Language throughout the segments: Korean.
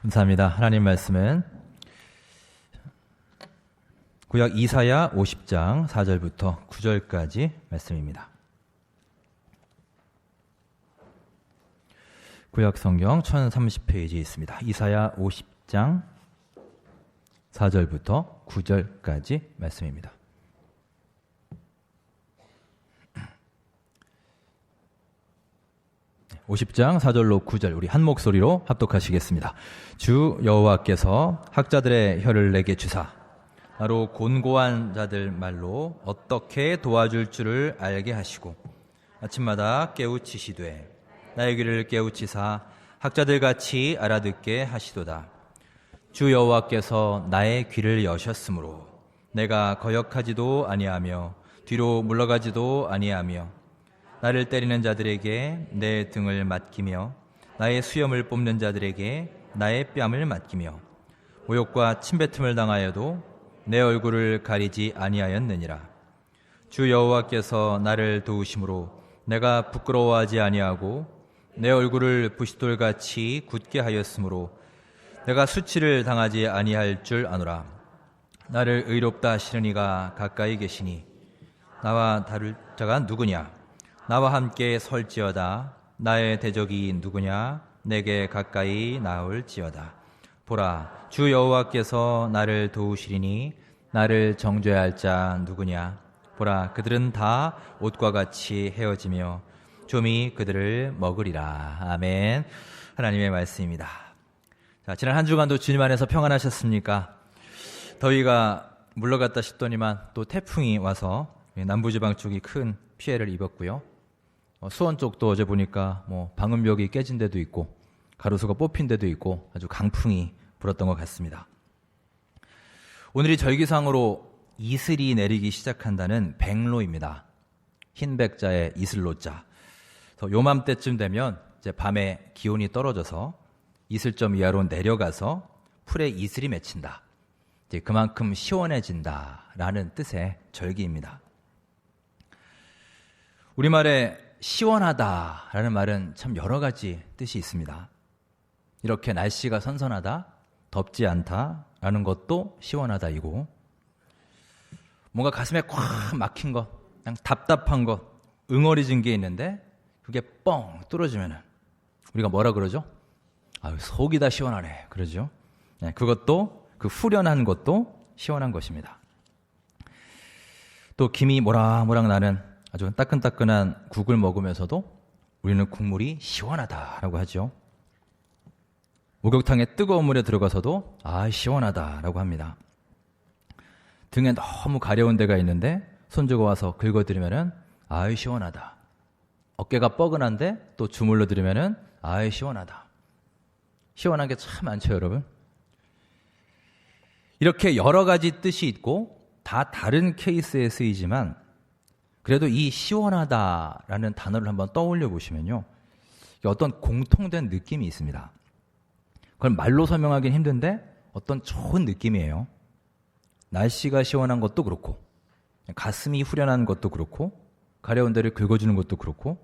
감사합니다. 하나님 말씀은 구약 이사야 50장 4절부터 9절까지 말씀입니다. 구약 성경 1030페이지에 있습니다. 이사야 50장 4절부터 9절까지 말씀입니다. 네, 50장 4절로 9절 우리 한 목소리로 합독하시겠습니다. 주 여호와께서 학자들의 혀를 내게 주사 나로 곤고한 자들 말로 어떻게 도와줄 줄을 알게 하시고 아침마다 깨우치시되 나의 귀를 깨우치사 학자들같이 알아듣게 하시도다. 주 여호와께서 나의 귀를 여셨으므로 내가 거역하지도 아니하며 뒤로 물러가지도 아니하며 나를 때리는 자들에게 내 등을 맡기며 나의 수염을 뽑는 자들에게 나의 뺨을 맡기며 모욕과 침뱉음을 당하여도 내 얼굴을 가리지 아니하였느니라. 주 여호와께서 나를 도우심으로 내가 부끄러워하지 아니하고 내 얼굴을 부싯돌같이 굳게 하였으므로 내가 수치를 당하지 아니할 줄 아노라. 나를 의롭다 하시는 이가 가까이 계시니 나와 다룰 자가 누구냐? 나와 함께 설지어다. 나의 대적이 누구냐? 내게 가까이 나올지어다. 보라, 주 여호와께서 나를 도우시리니 나를 정죄할 자 누구냐? 보라, 그들은 다 옷과 같이 헤어지며 좀이 그들을 먹으리라. 아멘. 하나님의 말씀입니다. 자, 지난 한 주간도 주님 안에서 평안하셨습니까? 더위가 물러갔다 싶더니만 또 태풍이 와서 남부지방 쪽이 큰 피해를 입었고요. 수원 쪽도 어제 보니까 방음벽이 깨진 데도 있고 가로수가 뽑힌 데도 있고 아주 강풍이 불었던 것 같습니다. 오늘이 절기상으로 이슬이 내리기 시작한다는 백로입니다. 흰 백자에 이슬로자. 요맘때쯤 되면 이제 밤에 기온이 떨어져서 이슬점 이하로 내려가서 풀에 이슬이 맺힌다. 이제 그만큼 시원해진다라는 뜻의 절기입니다. 우리말에 시원하다라는 말은 참 여러 가지 뜻이 있습니다. 이렇게 날씨가 선선하다, 덥지 않다라는 것도 시원하다이고, 뭔가 가슴에 꽉 막힌 것, 그냥 답답한 것, 응어리진 게 있는데 그게 뻥 뚫어지면은 우리가 뭐라 그러죠? 속이 다 시원하네 그러죠. 네, 그것도 그 후련한 것도 시원한 것입니다. 또 김이 모락모락 나는 아주 따끈따끈한 국을 먹으면서도 우리는 국물이 시원하다라고 하죠. 목욕탕에 뜨거운 물에 들어가서도 시원하다라고 합니다. 등에 너무 가려운 데가 있는데 손주가 와서 긁어드리면은 시원하다. 어깨가 뻐근한데 또 주물러 드리면은 시원하다. 시원한 게 참 많죠, 여러분. 이렇게 여러 가지 뜻이 있고 다 다른 케이스에 쓰이지만 그래도 이 시원하다라는 단어를 한번 떠올려 보시면요, 어떤 공통된 느낌이 있습니다. 그걸 말로 설명하기는 힘든데 어떤 좋은 느낌이에요. 날씨가 시원한 것도 그렇고 가슴이 후련한 것도 그렇고 가려운 데를 긁어주는 것도 그렇고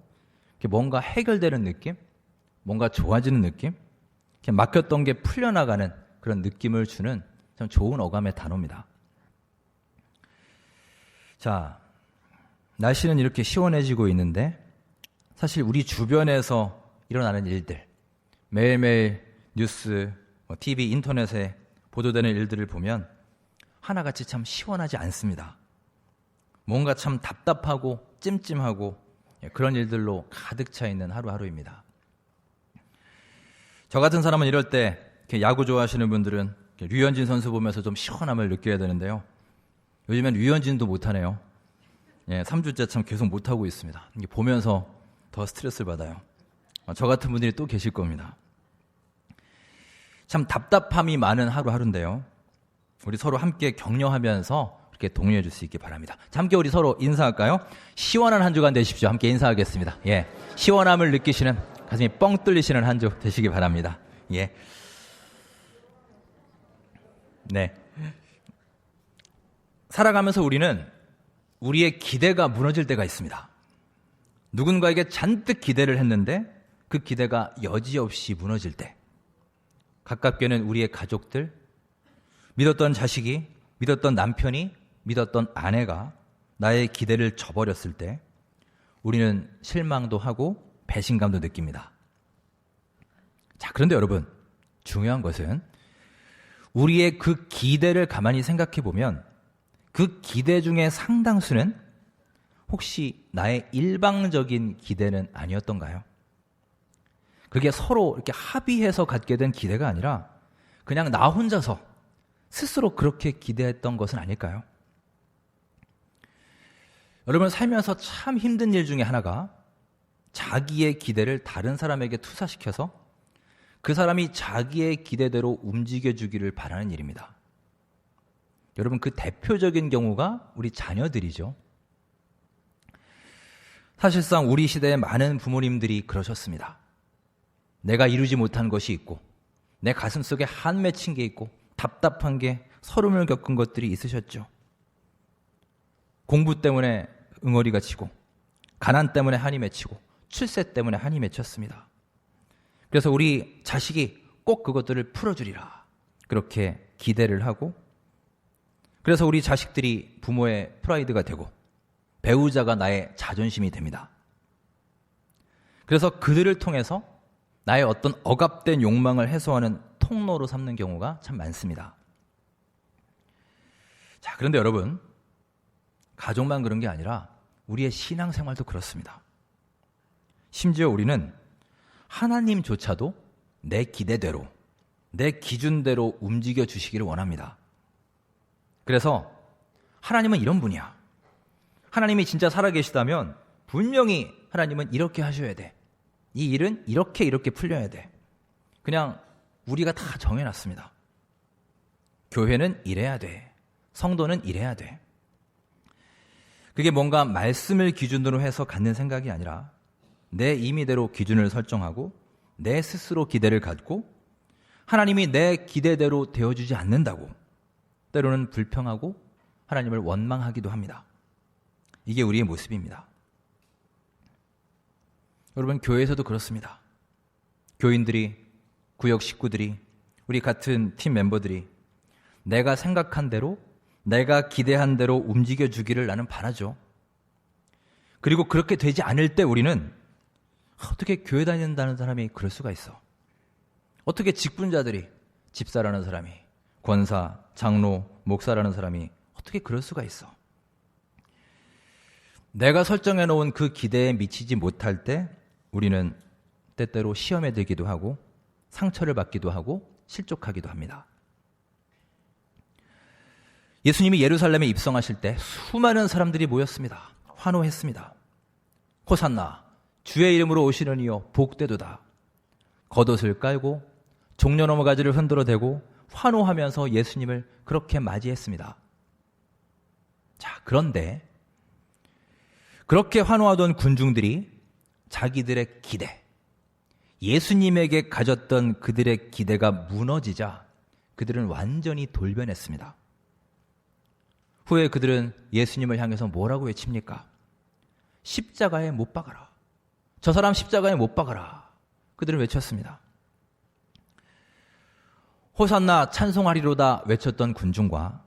뭔가 해결되는 느낌, 뭔가 좋아지는 느낌, 막혔던 게 풀려나가는 그런 느낌을 주는 참 좋은 어감의 단어입니다. 자, 날씨는 이렇게 시원해지고 있는데 사실 우리 주변에서 일어나는 일들, 매일매일 뉴스, TV, 인터넷에 보도되는 일들을 보면 하나같이 참 시원하지 않습니다. 뭔가 참 답답하고 찜찜하고 그런 일들로 가득 차 있는 하루하루입니다. 저 같은 사람은 이럴 때 야구 좋아하시는 분들은 류현진 선수 보면서 좀 시원함을 느껴야 되는데요. 요즘엔 류현진도 못하네요. 3주째 참 계속 못하고 있습니다. 보면서 더 스트레스를 받아요. 저 같은 분들이 또 계실 겁니다. 참 답답함이 많은 하루하루인데요. 우리 서로 함께 격려하면서 이렇게 동료해 줄 수 있기 바랍니다. 자, 함께 우리 서로 인사할까요? 시원한 한 주간 되십시오. 함께 인사하겠습니다. 시원함을 느끼시는, 가슴이 뻥 뚫리시는 한 주 되시기 바랍니다. 네. 살아가면서 우리는 우리의 기대가 무너질 때가 있습니다. 누군가에게 잔뜩 기대를 했는데 그 기대가 여지없이 무너질 때, 가깝게는 우리의 가족들, 믿었던 자식이, 믿었던 남편이, 믿었던 아내가 나의 기대를 저버렸을 때 우리는 실망도 하고 배신감도 느낍니다. 자, 그런데 여러분, 중요한 것은 우리의 그 기대를 가만히 생각해 보면 그 기대 중에 상당수는 혹시 나의 일방적인 기대는 아니었던가요? 그게 서로 이렇게 합의해서 갖게 된 기대가 아니라 그냥 나 혼자서 스스로 그렇게 기대했던 것은 아닐까요? 여러분, 살면서 참 힘든 일 중에 하나가 자기의 기대를 다른 사람에게 투사시켜서 그 사람이 자기의 기대대로 움직여주기를 바라는 일입니다. 여러분, 그 대표적인 경우가 우리 자녀들이죠. 사실상 우리 시대의 많은 부모님들이 그러셨습니다. 내가 이루지 못한 것이 있고 내 가슴속에 한 맺힌 게 있고 답답한 게 서름을 겪은 것들이 있으셨죠. 공부 때문에 응어리가 치고 가난 때문에 한이 맺히고 출세 때문에 한이 맺혔습니다. 그래서 우리 자식이 꼭 그것들을 풀어주리라 그렇게 기대를 하고, 그래서 우리 자식들이 부모의 프라이드가 되고 배우자가 나의 자존심이 됩니다. 그래서 그들을 통해서 나의 어떤 억압된 욕망을 해소하는 통로로 삼는 경우가 참 많습니다. 자, 그런데 여러분, 가족만 그런 게 아니라 우리의 신앙생활도 그렇습니다. 심지어 우리는 하나님조차도 내 기대대로, 내 기준대로 움직여 주시기를 원합니다. 그래서 하나님은 이런 분이야. 하나님이 진짜 살아계시다면 분명히 하나님은 이렇게 하셔야 돼. 이 일은 이렇게 풀려야 돼. 그냥 우리가 다 정해놨습니다. 교회는 이래야 돼. 성도는 이래야 돼. 그게 뭔가 말씀을 기준으로 해서 갖는 생각이 아니라 내 임의대로 기준을 설정하고 내 스스로 기대를 갖고 하나님이 내 기대대로 되어주지 않는다고 때로는 불평하고 하나님을 원망하기도 합니다. 이게 우리의 모습입니다. 여러분, 교회에서도 그렇습니다. 교인들이, 구역 식구들이, 우리 같은 팀 멤버들이 내가 생각한 대로, 내가 기대한 대로 움직여주기를 나는 바라죠. 그리고 그렇게 되지 않을 때 우리는 어떻게 교회 다닌다는 사람이 그럴 수가 있어? 어떻게 직분자들이, 집사라는 사람이, 권사, 장로, 목사라는 사람이 어떻게 그럴 수가 있어? 내가 설정해 놓은 그 기대에 미치지 못할 때 우리는 때때로 시험에 들기도 하고 상처를 받기도 하고 실족하기도 합니다. 예수님이 예루살렘에 입성하실 때 수많은 사람들이 모였습니다. 환호했습니다. 호산나, 주의 이름으로 오시는 이여 복되도다. 겉옷을 깔고 종려나무 가지를 흔들어대고 환호하면서 예수님을 그렇게 맞이했습니다. 자, 그런데 그렇게 환호하던 군중들이 자기들의 기대, 예수님에게 가졌던 그들의 기대가 무너지자 그들은 완전히 돌변했습니다. 후에 그들은 예수님을 향해서 뭐라고 외칩니까? 십자가에 못 박아라. 저 사람 십자가에 못 박아라. 그들은 외쳤습니다. 호산나 찬송하리로다 외쳤던 군중과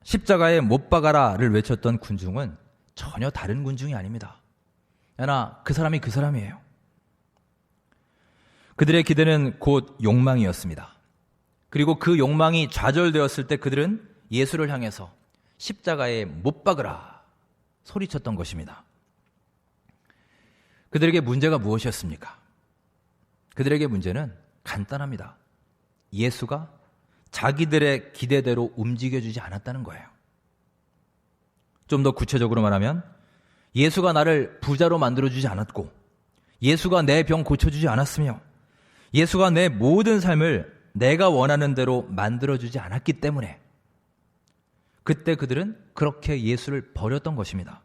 십자가에 못 박아라를 외쳤던 군중은 전혀 다른 군중이 아닙니다. 그러나 그 사람이 그 사람이에요. 그들의 기대는 곧 욕망이었습니다. 그리고 그 욕망이 좌절되었을 때 그들은 예수를 향해서 십자가에 못 박으라 소리쳤던 것입니다. 그들에게 문제가 무엇이었습니까? 그들에게 문제는 간단합니다. 예수가 자기들의 기대대로 움직여주지 않았다는 거예요. 좀 더 구체적으로 말하면 예수가 나를 부자로 만들어주지 않았고 예수가 내 병 고쳐주지 않았으며 예수가 내 모든 삶을 내가 원하는 대로 만들어주지 않았기 때문에 그때 그들은 그렇게 예수를 버렸던 것입니다.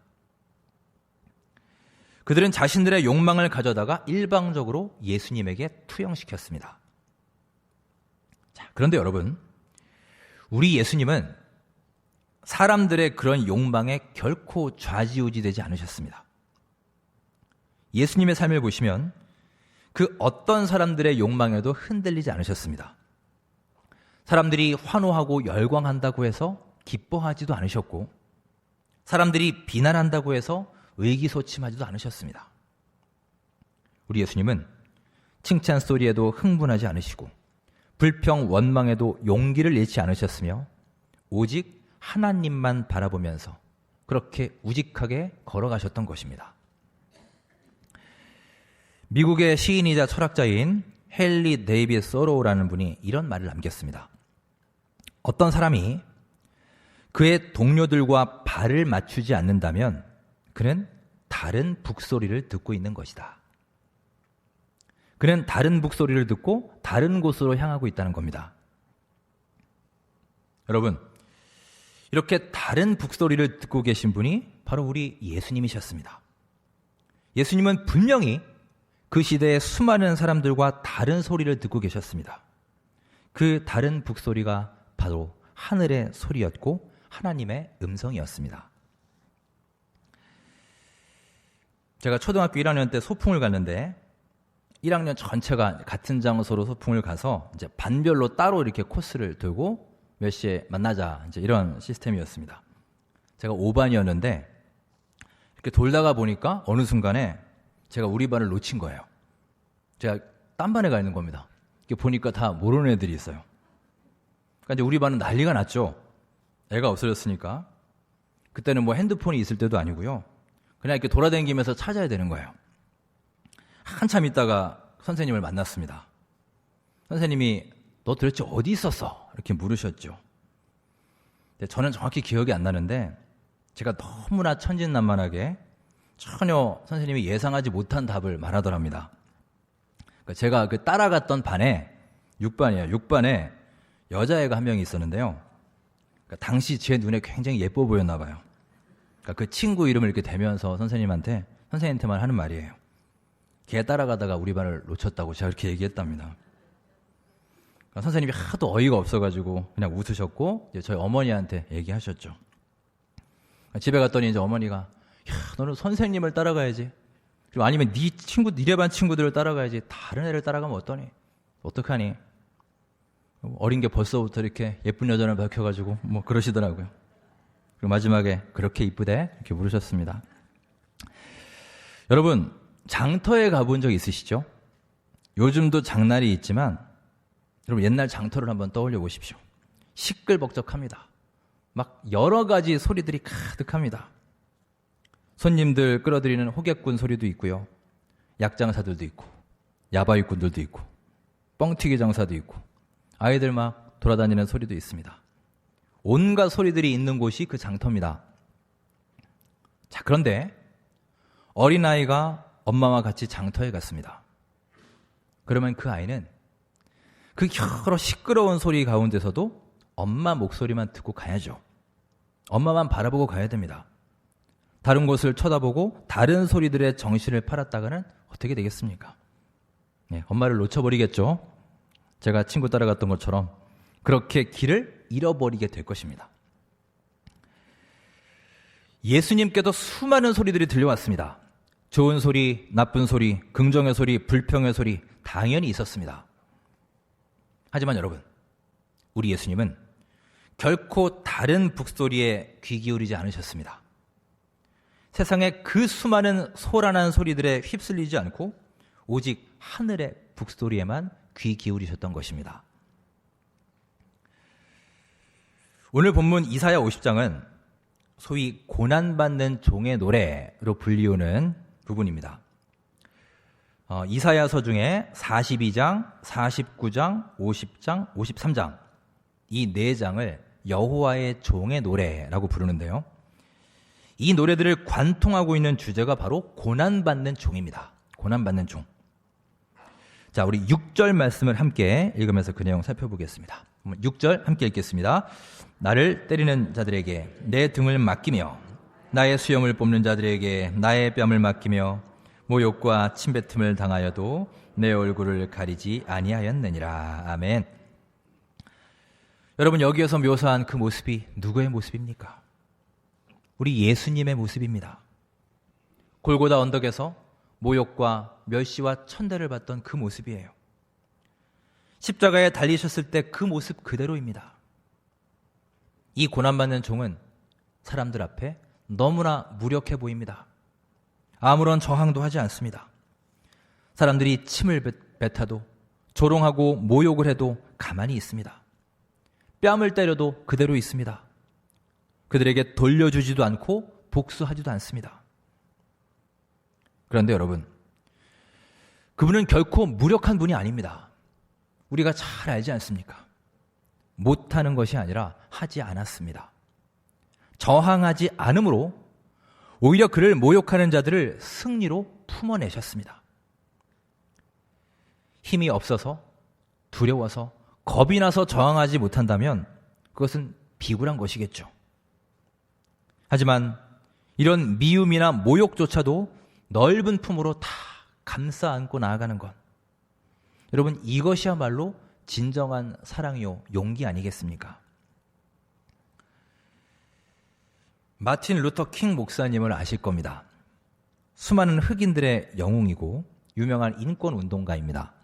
그들은 자신들의 욕망을 가져다가 일방적으로 예수님에게 투영시켰습니다. 자, 그런데 여러분, 우리 예수님은 사람들의 그런 욕망에 결코 좌지우지되지 않으셨습니다. 예수님의 삶을 보시면 그 어떤 사람들의 욕망에도 흔들리지 않으셨습니다. 사람들이 환호하고 열광한다고 해서 기뻐하지도 않으셨고, 사람들이 비난한다고 해서 의기소침하지도 않으셨습니다. 우리 예수님은 칭찬 소리에도 흥분하지 않으시고, 불평 원망에도 용기를 잃지 않으셨으며, 오직 하나님만 바라보면서 그렇게 우직하게 걸어가셨던 것입니다. 미국의 시인이자 철학자인 헨리 데이빗 소로우라는 분이 이런 말을 남겼습니다. 어떤 사람이 그의 동료들과 발을 맞추지 않는다면 그는 다른 북소리를 듣고 있는 것이다. 그는 다른 북소리를 듣고 다른 곳으로 향하고 있다는 겁니다. 여러분, 이렇게 다른 북소리를 듣고 계신 분이 바로 우리 예수님이셨습니다. 예수님은 분명히 그 시대의 수많은 사람들과 다른 소리를 듣고 계셨습니다. 그 다른 북소리가 바로 하늘의 소리였고 하나님의 음성이었습니다. 제가 초등학교 1학년 때 소풍을 갔는데 1학년 전체가 같은 장소로 소풍을 가서 이제 반별로 따로 이렇게 코스를 두고 몇 시에 만나자, 이제 이런 시스템이었습니다. 제가 5반이었는데 이렇게 돌다가 보니까 어느 순간에 제가 우리 반을 놓친 거예요. 제가 딴 반에 가 있는 겁니다. 이렇게 보니까 다 모르는 애들이 있어요. 그러니까 이제 우리 반은 난리가 났죠. 애가 없어졌으니까. 그때는 뭐 핸드폰이 있을 때도 아니고요. 그냥 이렇게 돌아다니면서 찾아야 되는 거예요. 한참 있다가 선생님을 만났습니다. 선생님이 너 도대체 어디 있었어? 이렇게 물으셨죠. 저는 정확히 기억이 안 나는데 제가 너무나 천진난만하게 전혀 선생님이 예상하지 못한 답을 말하더랍니다. 그러니까 제가 그 따라갔던 반에 6반이에요. 6반에 여자애가 한 명이 있었는데요. 그러니까 당시 제 눈에 굉장히 예뻐 보였나 봐요. 그러니까 그 친구 이름을 이렇게 대면서 선생님한테만 하는 말이에요. 걔 따라가다가 우리 반을 놓쳤다고 제가 이렇게 얘기했답니다. 그러니까 선생님이 하도 어이가 없어가지고 그냥 웃으셨고 이제 저희 어머니한테 얘기하셨죠. 집에 갔더니 이제 어머니가 야, 너는 선생님을 따라가야지. 그리고 아니면 니네 반 친구들을 따라가야지. 다른 애를 따라가면 어떡하니? 어린 게 벌써부터 이렇게 예쁜 여자를 밝혀가지고 뭐 그러시더라고요. 그리고 마지막에 그렇게 이쁘대? 이렇게 물으셨습니다. 여러분, 장터에 가본 적 있으시죠? 요즘도 장날이 있지만 여러분 옛날 장터를 한번 떠올려 보십시오. 시끌벅적합니다. 막 여러 가지 소리들이 가득합니다. 손님들 끌어들이는 호객꾼 소리도 있고요. 약장사들도 있고 야바위꾼들도 있고 뻥튀기 장사도 있고 아이들 막 돌아다니는 소리도 있습니다. 온갖 소리들이 있는 곳이 그 장터입니다. 자, 그런데 어린아이가 엄마와 같이 장터에 갔습니다. 그러면 그 아이는 그 여러 시끄러운 소리 가운데서도 엄마 목소리만 듣고 가야죠. 엄마만 바라보고 가야 됩니다. 다른 곳을 쳐다보고 다른 소리들의 정신을 팔았다가는 어떻게 되겠습니까? 네, 엄마를 놓쳐버리겠죠. 제가 친구 따라갔던 것처럼 그렇게 길을 잃어버리게 될 것입니다. 예수님께도 수많은 소리들이 들려왔습니다. 좋은 소리, 나쁜 소리, 긍정의 소리, 불평의 소리 당연히 있었습니다. 하지만 여러분, 우리 예수님은 결코 다른 북소리에 귀 기울이지 않으셨습니다. 세상의 그 수많은 소란한 소리들에 휩쓸리지 않고 오직 하늘의 북소리에만 귀 기울이셨던 것입니다. 오늘 본문 이사야 50장은 소위 고난받는 종의 노래로 불리우는 부분입니다. 이사야서 중에 42장, 49장, 50장, 53장 이 4장을 여호와의 종의 노래라고 부르는데요. 이 노래들을 관통하고 있는 주제가 바로 고난받는 종입니다. 고난받는 종. 자, 우리 6절 말씀을 함께 읽으면서 그 내용 살펴보겠습니다. 6절 함께 읽겠습니다. 나를 때리는 자들에게 내 등을 맡기며 나의 수염을 뽑는 자들에게 나의 뺨을 맡기며 모욕과 침뱉음을 당하여도 내 얼굴을 가리지 아니하였느니라. 아멘. 여러분, 여기에서 묘사한 그 모습이 누구의 모습입니까? 우리 예수님의 모습입니다. 골고다 언덕에서 모욕과 멸시와 천대를 받던 그 모습이에요. 십자가에 달리셨을 때 그 모습 그대로입니다. 이 고난받는 종은 사람들 앞에 너무나 무력해 보입니다. 아무런 저항도 하지 않습니다. 사람들이 침을 뱉어도 조롱하고 모욕을 해도 가만히 있습니다. 뺨을 때려도 그대로 있습니다. 그들에게 돌려주지도 않고 복수하지도 않습니다. 그런데 여러분, 그분은 결코 무력한 분이 아닙니다. 우리가 잘 알지 않습니까? 못하는 것이 아니라 하지 않았습니다. 저항하지 않음으로 오히려 그를 모욕하는 자들을 승리로 품어내셨습니다. 힘이 없어서, 두려워서, 겁이 나서 저항하지 못한다면 그것은 비굴한 것이겠죠. 하지만 이런 미움이나 모욕조차도 넓은 품으로 다 감싸 안고 나아가는 것, 여러분, 이것이야말로 진정한 사랑이요 용기 아니겠습니까? 마틴 루터 킹 목사님을 아실 겁니다. 수많은 흑인들의 영웅이고 유명한 인권 운동가입니다.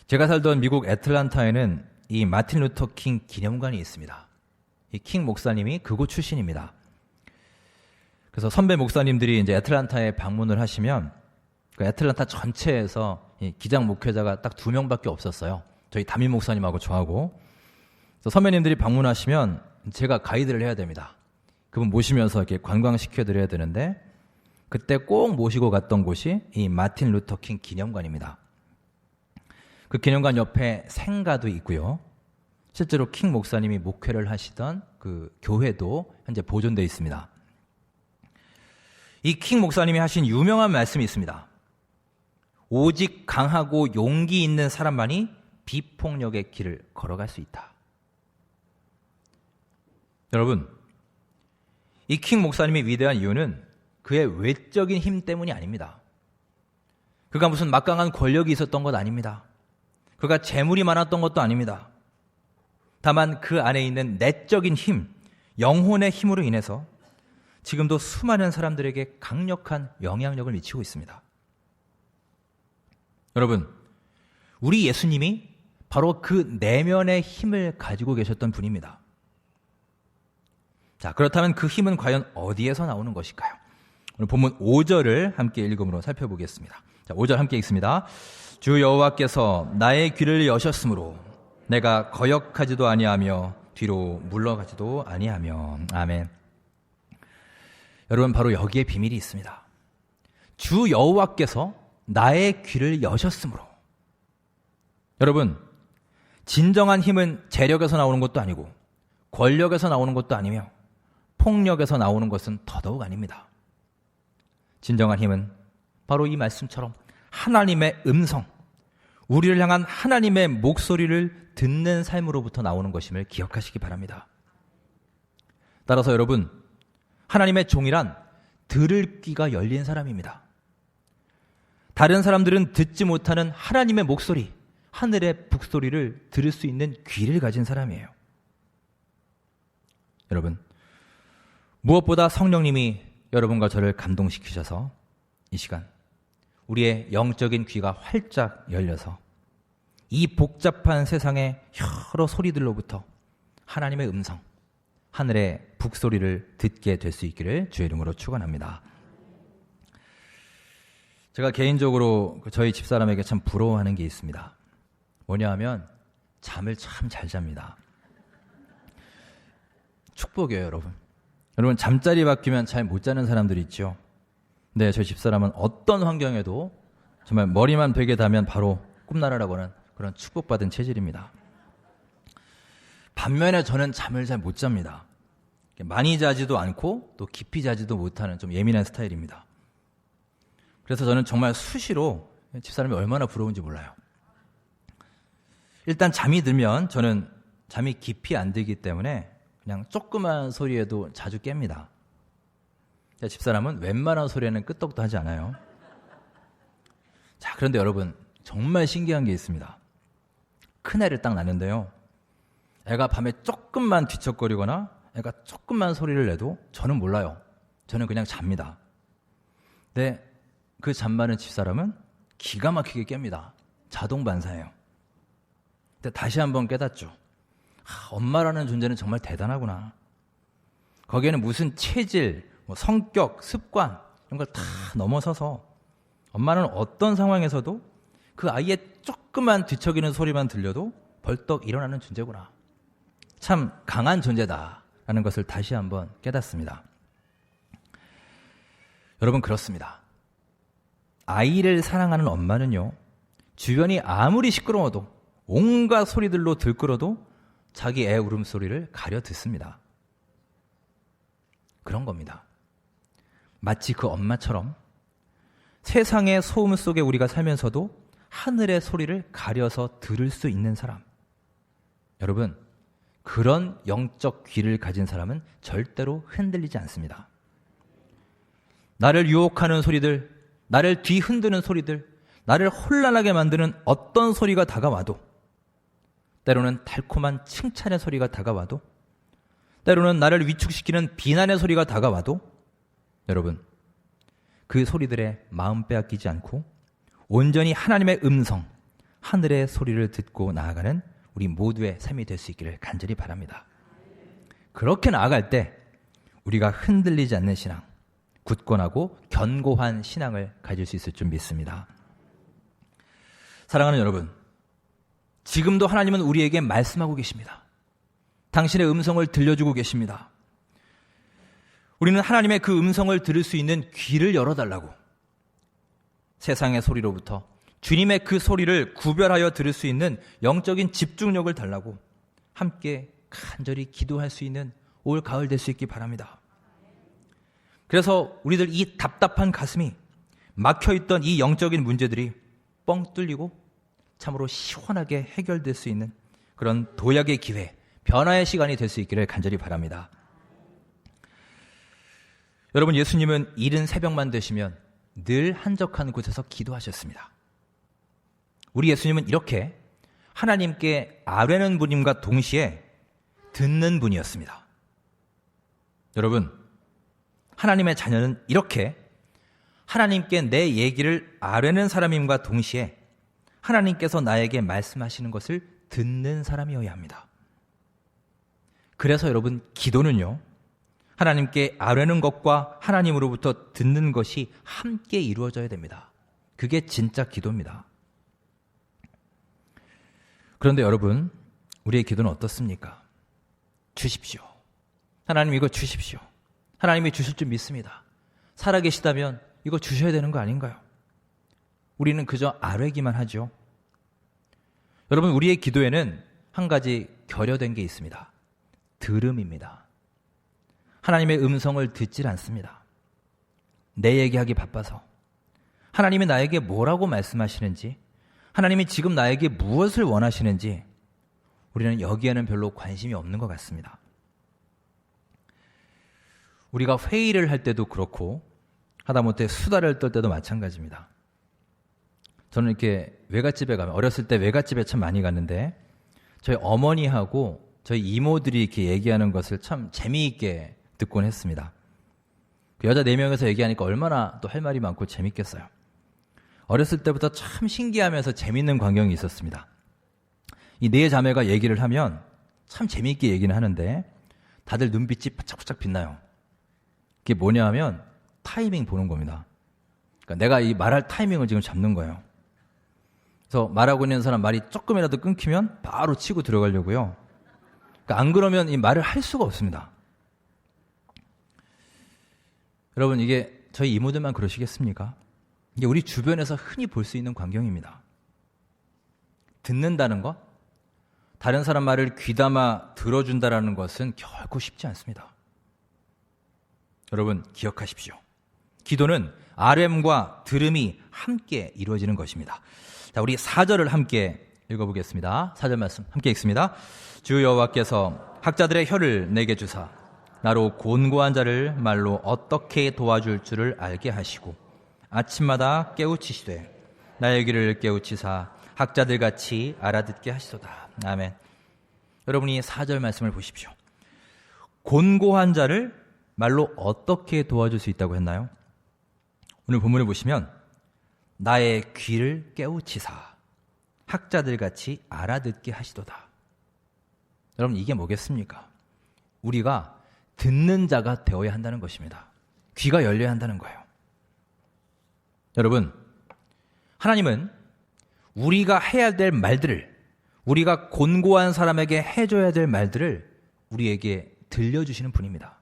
제가 살던 미국 애틀란타에는 이 마틴 루터 킹 기념관이 있습니다. 이 킹 목사님이 그곳 출신입니다. 그래서 선배 목사님들이 이제 애틀란타에 방문을 하시면 그 애틀란타 전체에서 이 기장 목회자가 딱 2명밖에 없었어요. 저희 담임 목사님하고 저하고. 그래서 선배님들이 방문하시면 제가 가이드를 해야 됩니다. 그분 모시면서 이렇게 관광시켜드려야 되는데 그때 꼭 모시고 갔던 곳이 이 마틴 루터 킹 기념관입니다. 그 기념관 옆에 생가도 있고요. 실제로 킹 목사님이 목회를 하시던 그 교회도 현재 보존되어 있습니다. 이 킹 목사님이 하신 유명한 말씀이 있습니다. 오직 강하고 용기 있는 사람만이 비폭력의 길을 걸어갈 수 있다. 여러분, 이 킹 목사님이 위대한 이유는 그의 외적인 힘 때문이 아닙니다. 그가 무슨 막강한 권력이 있었던 것 아닙니다. 그가 재물이 많았던 것도 아닙니다. 다만 그 안에 있는 내적인 힘, 영혼의 힘으로 인해서 지금도 수많은 사람들에게 강력한 영향력을 미치고 있습니다. 여러분, 우리 예수님이 바로 그 내면의 힘을 가지고 계셨던 분입니다. 자, 그렇다면 그 힘은 과연 어디에서 나오는 것일까요? 오늘 본문 5절을 함께 읽음으로 살펴보겠습니다. 자, 5절 함께 읽습니다. 주 여호와께서 나의 귀를 여셨으므로 내가 거역하지도 아니하며 뒤로 물러가지도 아니하며. 아멘. 여러분, 바로 여기에 비밀이 있습니다. 주 여호와께서 나의 귀를 여셨으므로. 여러분, 진정한 힘은 재력에서 나오는 것도 아니고 권력에서 나오는 것도 아니며 폭력에서 나오는 것은 더더욱 아닙니다. 진정한 힘은 바로 이 말씀처럼 하나님의 음성, 우리를 향한 하나님의 목소리를 듣는 삶으로부터 나오는 것임을 기억하시기 바랍니다. 따라서 여러분, 하나님의 종이란 들을 귀가 열린 사람입니다. 다른 사람들은 듣지 못하는 하나님의 목소리, 하늘의 북소리를 들을 수 있는 귀를 가진 사람이에요. 여러분, 무엇보다 성령님이 여러분과 저를 감동시키셔서 이 시간 우리의 영적인 귀가 활짝 열려서 이 복잡한 세상의 여러 소리들로부터 하나님의 음성, 하늘의 북소리를 듣게 될 수 있기를 주의 이름으로 축원합니다. 제가 개인적으로 저희 집사람에게 참 부러워하는 게 있습니다. 뭐냐 하면 잠을 참 잘 잡니다. 축복이에요, 여러분. 여러분, 잠자리 바뀌면 잘 못 자는 사람들이 있죠. 네, 저희 집사람은 어떤 환경에도 정말 머리만 베게 닿으면 바로 꿈나라라고 하는 그런 축복받은 체질입니다. 반면에 저는 잠을 잘 못 잡니다. 많이 자지도 않고 또 깊이 자지도 못하는 좀 예민한 스타일입니다. 그래서 저는 정말 수시로 집사람이 얼마나 부러운지 몰라요. 일단 잠이 들면 저는 잠이 깊이 안 들기 때문에 그냥 조그만 소리에도 자주 깹니다. 집사람은 웬만한 소리에는 끄떡도 하지 않아요. 자, 그런데 여러분, 정말 신기한 게 있습니다. 큰애를 딱 낳는데요, 애가 밤에 조금만 뒤척거리거나 애가 조금만 소리를 내도 저는 몰라요. 저는 그냥 잡니다. 근데 그 잠 많은 집사람은 기가 막히게 깹니다. 자동 반사예요. 그때 다시 한번 깨닫죠. 엄마라는 존재는 정말 대단하구나. 거기에는 무슨 체질, 성격, 습관 이런 걸 다 넘어서서 엄마는 어떤 상황에서도 그 아이의 조그만 뒤척이는 소리만 들려도 벌떡 일어나는 존재구나. 참 강한 존재다라는 것을 다시 한번 깨닫습니다. 여러분, 그렇습니다. 아이를 사랑하는 엄마는요, 주변이 아무리 시끄러워도 온갖 소리들로 들끓어도 자기 애 울음소리를 가려 듣습니다. 그런 겁니다. 마치 그 엄마처럼 세상의 소음 속에 우리가 살면서도 하늘의 소리를 가려서 들을 수 있는 사람. 여러분, 그런 영적 귀를 가진 사람은 절대로 흔들리지 않습니다. 나를 유혹하는 소리들, 나를 뒤흔드는 소리들, 나를 혼란하게 만드는 어떤 소리가 다가와도, 때로는 달콤한 칭찬의 소리가 다가와도, 때로는 나를 위축시키는 비난의 소리가 다가와도, 여러분, 그 소리들에 마음 빼앗기지 않고 온전히 하나님의 음성, 하늘의 소리를 듣고 나아가는 우리 모두의 삶이 될 수 있기를 간절히 바랍니다. 그렇게 나아갈 때 우리가 흔들리지 않는 신앙, 굳건하고 견고한 신앙을 가질 수 있을 줄 믿습니다. 사랑하는 여러분, 지금도 하나님은 우리에게 말씀하고 계십니다. 당신의 음성을 들려주고 계십니다. 우리는 하나님의 그 음성을 들을 수 있는 귀를 열어달라고, 세상의 소리로부터 주님의 그 소리를 구별하여 들을 수 있는 영적인 집중력을 달라고 함께 간절히 기도할 수 있는 올 가을 될 수 있기 바랍니다. 그래서 우리들 이 답답한 가슴이 막혀있던 이 영적인 문제들이 뻥 뚫리고 참으로 시원하게 해결될 수 있는 그런 도약의 기회, 변화의 시간이 될 수 있기를 간절히 바랍니다. 여러분, 예수님은 이른 새벽만 되시면 늘 한적한 곳에서 기도하셨습니다. 우리 예수님은 이렇게 하나님께 아뢰는 분임과 동시에 듣는 분이었습니다. 여러분, 하나님의 자녀는 이렇게 하나님께 내 얘기를 아뢰는 사람임과 동시에 하나님께서 나에게 말씀하시는 것을 듣는 사람이어야 합니다. 그래서 여러분, 기도는요, 하나님께 아뢰는 것과 하나님으로부터 듣는 것이 함께 이루어져야 됩니다. 그게 진짜 기도입니다. 그런데 여러분, 우리의 기도는 어떻습니까? 주십시오. 하나님, 이거 주십시오. 하나님이 주실 줄 믿습니다. 살아계시다면 이거 주셔야 되는 거 아닌가요? 우리는 그저 아뢰기만 하죠. 여러분, 우리의 기도에는 한 가지 결여된 게 있습니다. 들음입니다. 하나님의 음성을 듣질 않습니다. 내 얘기하기 바빠서, 하나님이 나에게 뭐라고 말씀하시는지, 하나님이 지금 나에게 무엇을 원하시는지 우리는 여기에는 별로 관심이 없는 것 같습니다. 우리가 회의를 할 때도 그렇고 하다못해 수다를 떨 때도 마찬가지입니다. 저는 이렇게 외갓집에 가면, 어렸을 때 외갓집에 참 많이 갔는데 저희 어머니하고 저희 이모들이 이렇게 얘기하는 것을 참 재미있게 듣곤 했습니다. 그 여자 4명에서 얘기하니까 얼마나 또 할 말이 많고 재밌겠어요. 어렸을 때부터 참 신기하면서 재밌는 광경이 있었습니다. 이 4자매가 얘기를 하면 참 재미있게 얘기는 하는데 다들 눈빛이 바짝바짝 빛나요. 그게 뭐냐 하면 타이밍 보는 겁니다. 그러니까 내가 이 말할 타이밍을 지금 잡는 거예요. 그래서 말하고 있는 사람 말이 조금이라도 끊기면 바로 치고 들어가려고요. 그러니까 안 그러면 이 말을 할 수가 없습니다. 여러분, 이게 저희 이모들만 그러시겠습니까? 이게 우리 주변에서 흔히 볼 수 있는 광경입니다. 듣는다는 것, 다른 사람 말을 귀담아 들어준다는 것은 결코 쉽지 않습니다. 여러분, 기억하십시오. 기도는 아뢰음과 들음이 함께 이루어지는 것입니다. 자, 우리 4절을 함께 읽어보겠습니다. 4절 말씀 함께 읽습니다. 주 여호와께서 학자들의 혀를 내게 주사 나로 곤고한 자를 말로 어떻게 도와줄 줄을 알게 하시고 아침마다 깨우치시되 나의 귀를 깨우치사 학자들같이 알아듣게 하시도다. 아멘. 여러분이 4절 말씀을 보십시오. 곤고한 자를 말로 어떻게 도와줄 수 있다고 했나요? 오늘 본문을 보시면 나의 귀를 깨우치사, 학자들 같이 알아듣게 하시도다. 여러분, 이게 뭐겠습니까? 우리가 듣는 자가 되어야 한다는 것입니다. 귀가 열려야 한다는 거예요. 여러분, 하나님은 우리가 해야 될 말들을, 우리가 곤고한 사람에게 해줘야 될 말들을 우리에게 들려주시는 분입니다.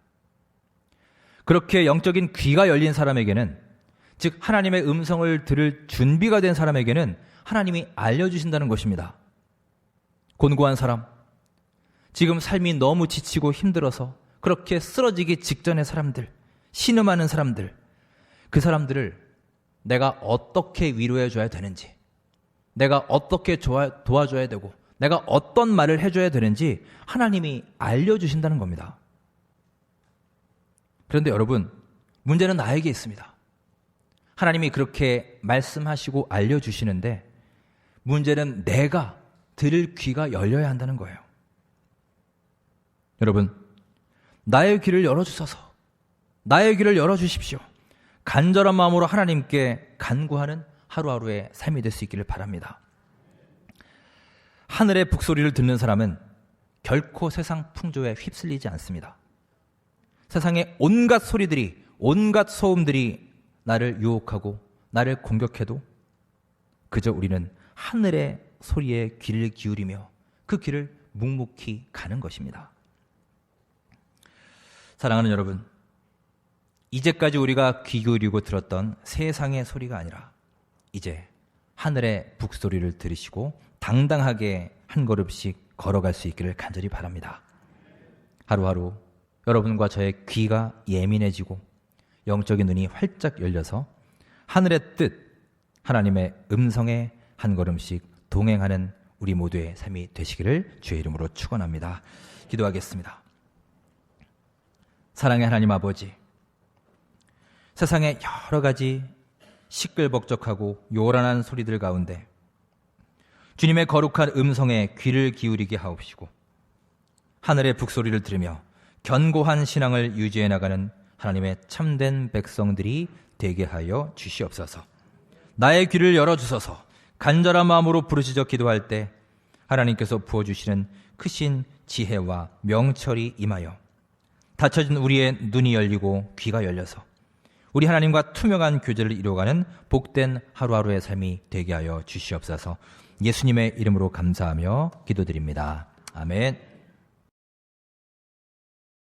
그렇게 영적인 귀가 열린 사람에게는, 즉 하나님의 음성을 들을 준비가 된 사람에게는 하나님이 알려주신다는 것입니다. 곤고한 사람, 지금 삶이 너무 지치고 힘들어서 그렇게 쓰러지기 직전의 사람들, 신음하는 사람들, 그 사람들을 내가 어떻게 위로해 줘야 되는지, 내가 어떻게 도와줘야 되고, 내가 어떤 말을 해줘야 되는지 하나님이 알려주신다는 겁니다. 그런데 여러분, 문제는 나에게 있습니다. 하나님이 그렇게 말씀하시고 알려주시는데 문제는 내가 들을 귀가 열려야 한다는 거예요. 여러분, 나의 귀를 열어주소서. 나의 귀를 열어주십시오. 간절한 마음으로 하나님께 간구하는 하루하루의 삶이 될 수 있기를 바랍니다. 하늘의 북소리를 듣는 사람은 결코 세상 풍조에 휩쓸리지 않습니다. 세상의 온갖 소리들이, 온갖 소음들이 나를 유혹하고 나를 공격해도 그저 우리는 하늘의 소리에 귀를 기울이며 그 길을 묵묵히 가는 것입니다. 사랑하는 여러분, 이제까지 우리가 귀 기울이고 들었던 세상의 소리가 아니라 이제 하늘의 북소리를 들으시고 당당하게 한 걸음씩 걸어갈 수 있기를 간절히 바랍니다. 하루하루 여러분과 저의 귀가 예민해지고 영적인 눈이 활짝 열려서 하늘의 뜻, 하나님의 음성에 한 걸음씩 동행하는 우리 모두의 삶이 되시기를 주의 이름으로 축원합니다. 기도하겠습니다. 사랑의 하나님 아버지, 세상의 여러 가지 시끌벅적하고 요란한 소리들 가운데 주님의 거룩한 음성에 귀를 기울이게 하옵시고 하늘의 북소리를 들으며 견고한 신앙을 유지해 나가는 하나님의 참된 백성들이 되게 하여 주시옵소서. 나의 귀를 열어주소서. 간절한 마음으로 부르짖어 기도할 때 하나님께서 부어주시는 크신 지혜와 명철이 임하여 닫혀진 우리의 눈이 열리고 귀가 열려서 우리 하나님과 투명한 교제를 이루어가는 복된 하루하루의 삶이 되게 하여 주시옵소서. 예수님의 이름으로 감사하며 기도드립니다. 아멘.